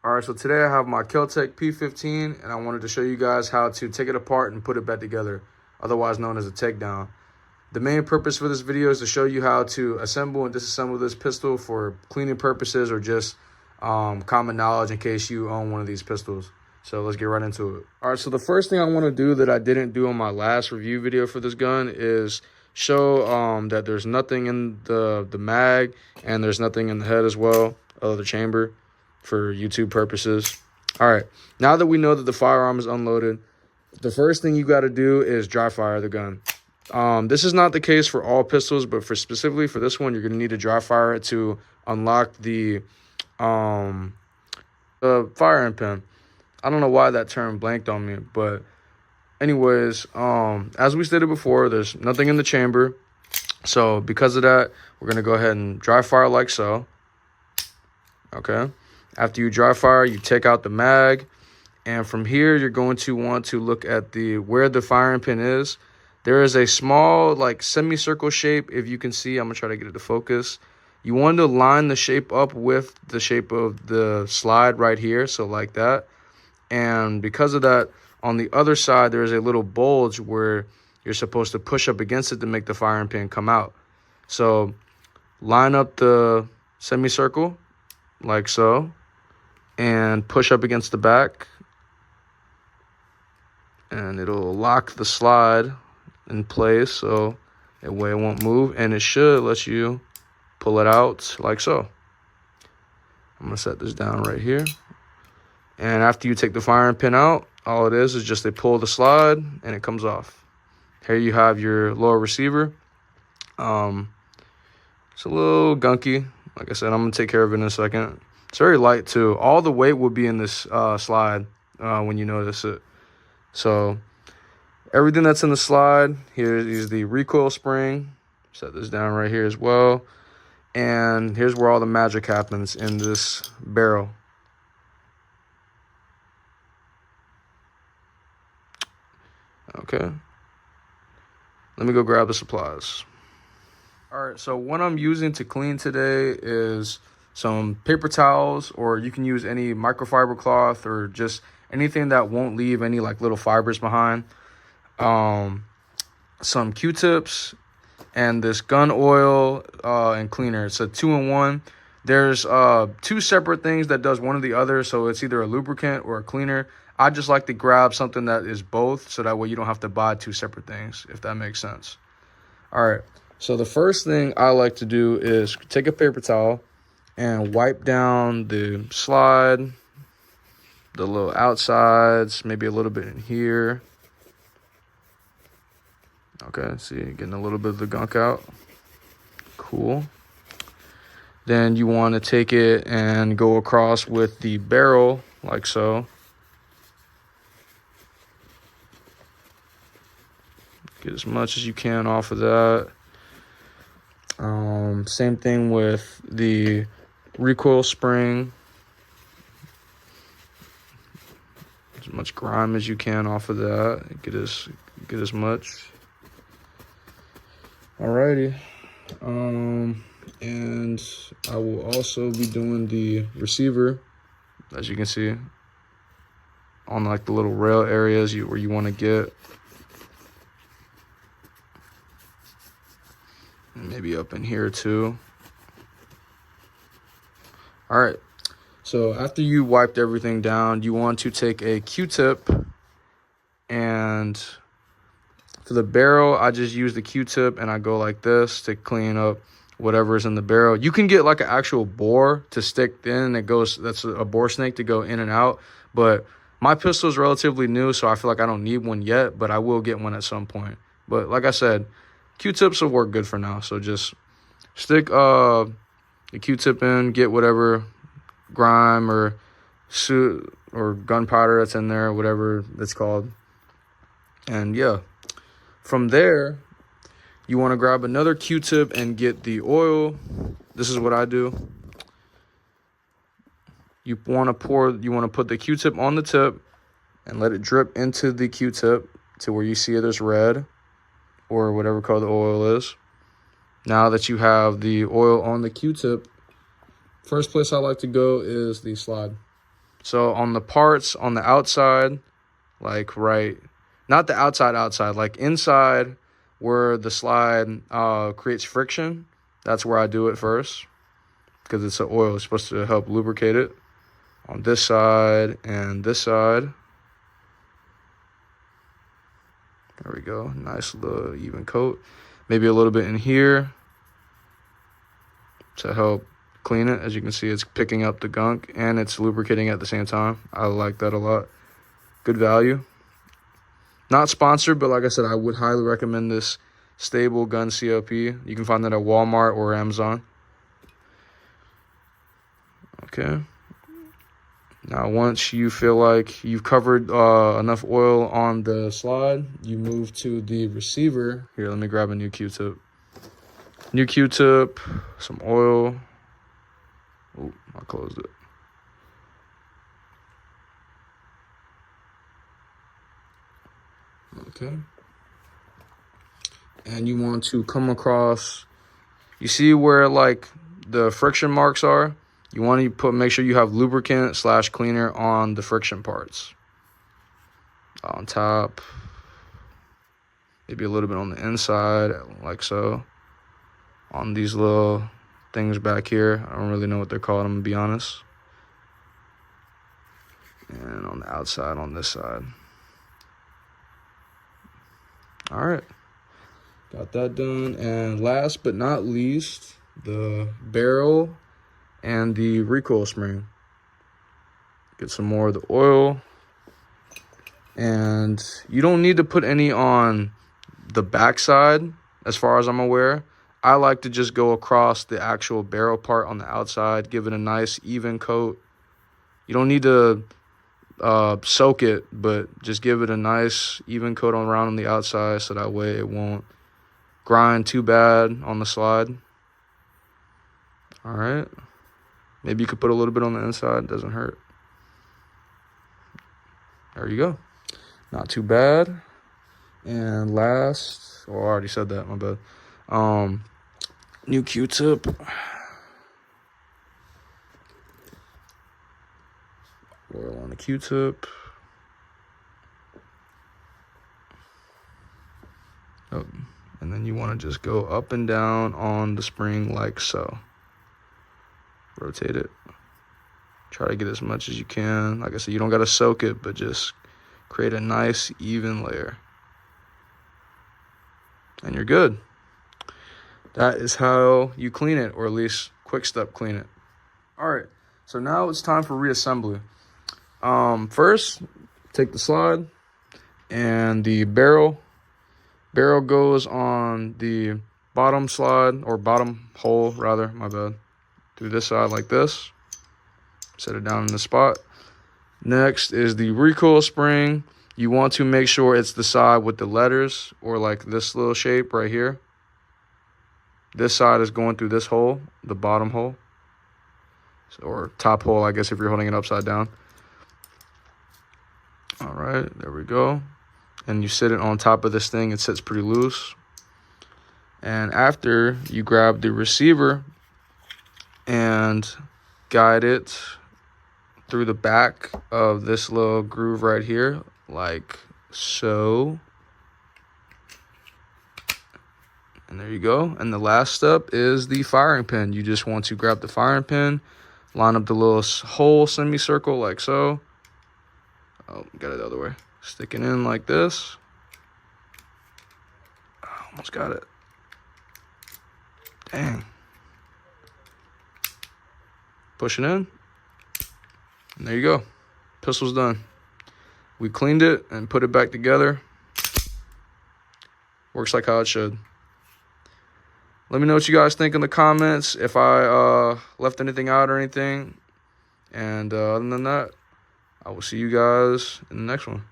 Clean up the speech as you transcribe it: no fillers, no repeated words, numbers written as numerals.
All right, so today I have my KelTec P15, and I wanted to show you guys how to take it apart and put it back together, otherwise known as a takedown. The main purpose for this video is to show you how to assemble and disassemble this pistol for cleaning purposes or just common knowledge in case you own one of these pistols. So let's get right into it. All right, so the first thing I want to do that I didn't do on my last review video for this gun is show that there's nothing in the mag and there's nothing in the head as well, the chamber, for YouTube purposes. All right, now that we know that the firearm is unloaded, the first thing you got to do is dry fire the gun. This is not the case for all pistols, but specifically for this one, you're going to need to dry fire it to unlock the firing pin. I don't know why that term blanked on me, but anyways, as we stated before, there's nothing in the chamber. So because of that, we're going to go ahead and dry fire like so. Okay. After you dry fire, you take out the mag, and from here, you're going to want to look at where the firing pin is. There is a small, like, semicircle shape. If you can see, I'm going to try to get it to focus. You want to line the shape up with the shape of the slide right here, so like that. And because of that, on the other side, there is a little bulge where you're supposed to push up against it to make the firing pin come out. So line up the semicircle like so, and push up against the back, and it'll lock the slide in place so that way it won't move, and it should let you pull it out like so. I'm gonna set this down right here, and after you take the firing pin out, all it is just they pull the slide and it comes off. Here you have your lower receiver. It's a little gunky. Like I said, I'm gonna take care of it in a second. It's very light too. All the weight will be in this slide when you notice it. So everything that's in the slide, here is the recoil spring. Set this down right here as well. And here's where all the magic happens in this barrel. Okay. Let me go grab the supplies. All right, so what I'm using to clean today is some paper towels, or you can use any microfiber cloth or just anything that won't leave any like little fibers behind. Some Q-tips and this gun oil and cleaner. It's a 2-in-1. There's two separate things that does one or the other, so it's either a lubricant or a cleaner. I just like to grab something that is both, so that way you don't have to buy two separate things, if that makes sense. All right, so the first thing I like to do is take a paper towel and wipe down the slide, the little outsides, maybe a little bit in here. Okay, see, getting a little bit of the gunk out. Cool. Then you want to take it and go across with the barrel like so. Get as much as you can off of that. Same thing with the recoil spring. As much grime as you can off of that. Get as much. Alrighty. And I will also be doing the receiver, as you can see, on like the little rail areas where you want to get. Maybe up in here too. All right, so after you wiped everything down, you want to take a Q-tip, and for the barrel, I just use the Q-tip and I go like this to clean up whatever's in the barrel. You can get like an actual bore to stick in. That's a bore snake to go in and out, but my pistol is relatively new, so I feel like I don't need one yet, but I will get one at some point. But like I said, Q-tips will work good for now, so just stick the Q-tip in, get whatever grime or soot or gunpowder that's in there, whatever it's called. And yeah, from there, you want to grab another Q-tip and get the oil. This is what I do. You want to put the Q-tip on the tip and let it drip into the Q-tip to where you see there's red, or whatever color the oil is. Now that you have the oil on the Q-tip, first place I like to go is the slide. So on the parts on the outside, like not the outside, like inside where the slide creates friction, that's where I do it first, because it's an oil. It's supposed to help lubricate it. On this side and this side. There we go. Nice little even coat. Maybe a little bit in here to help clean it. As you can see, it's picking up the gunk and it's lubricating at the same time. I like that a lot. Good value. Not sponsored, but like I said, I would highly recommend this stable gun COP. You can find that at Walmart or Amazon. Okay. Now, once you feel like you've covered enough oil on the slide, you move to the receiver. Here, let me grab a new Q-tip. New Q-tip, some oil. Oh, I closed it. Okay. And you want to come across, you see where like the friction marks are? You want to make sure you have lubricant / cleaner on the friction parts. On top, maybe a little bit on the inside, like so. On these little things back here, I don't really know what they're called, I'm gonna be honest. And on the outside, on this side. All right, got that done. And last but not least, the barrel and the recoil spring. Get some more of the oil. And you don't need to put any on the backside, as far as I'm aware. I like to just go across the actual barrel part on the outside, give it a nice even coat. You don't need to soak it, but just give it a nice even coat around on the outside, so that way it won't grind too bad on the slide. All right. Maybe you could put a little bit on the inside. Doesn't hurt. There you go. Not too bad. And last, oh, I already said that. My bad. New Q-tip. Oil on the Q-tip. Oh, and then you want to just go up and down on the spring like so. Rotate it. Try to get as much as you can. Like I said, you don't got to soak it, but just create a nice even layer. And you're good. That is how you clean it, or at least quick step clean it. All right, so now it's time for reassembly. First, take the slide and the barrel. Barrel goes on the bottom slide, or bottom hole rather, my bad. Through this side like this. Set it down in the spot. Next is the recoil spring. You want to make sure it's the side with the letters, or like this little shape right here. This side is going through this hole, the bottom hole. Or top hole, I guess, if you're holding it upside down. All right, there we go. And you sit it on top of this thing. It sits pretty loose. And after, you grab the receiver and guide it through the back of this little groove right here, like so. And there you go. And the last step is the firing pin. You just want to grab the firing pin, line up the little hole semicircle like so. Oh, got it the other way. Stick it in like this. Oh, almost got it. Dang. Push it in. And there you go. Pistol's done. We cleaned it and put it back together. Works like how it should. Let me know what you guys think in the comments, if I left anything out or anything. And other than that, I will see you guys in the next one.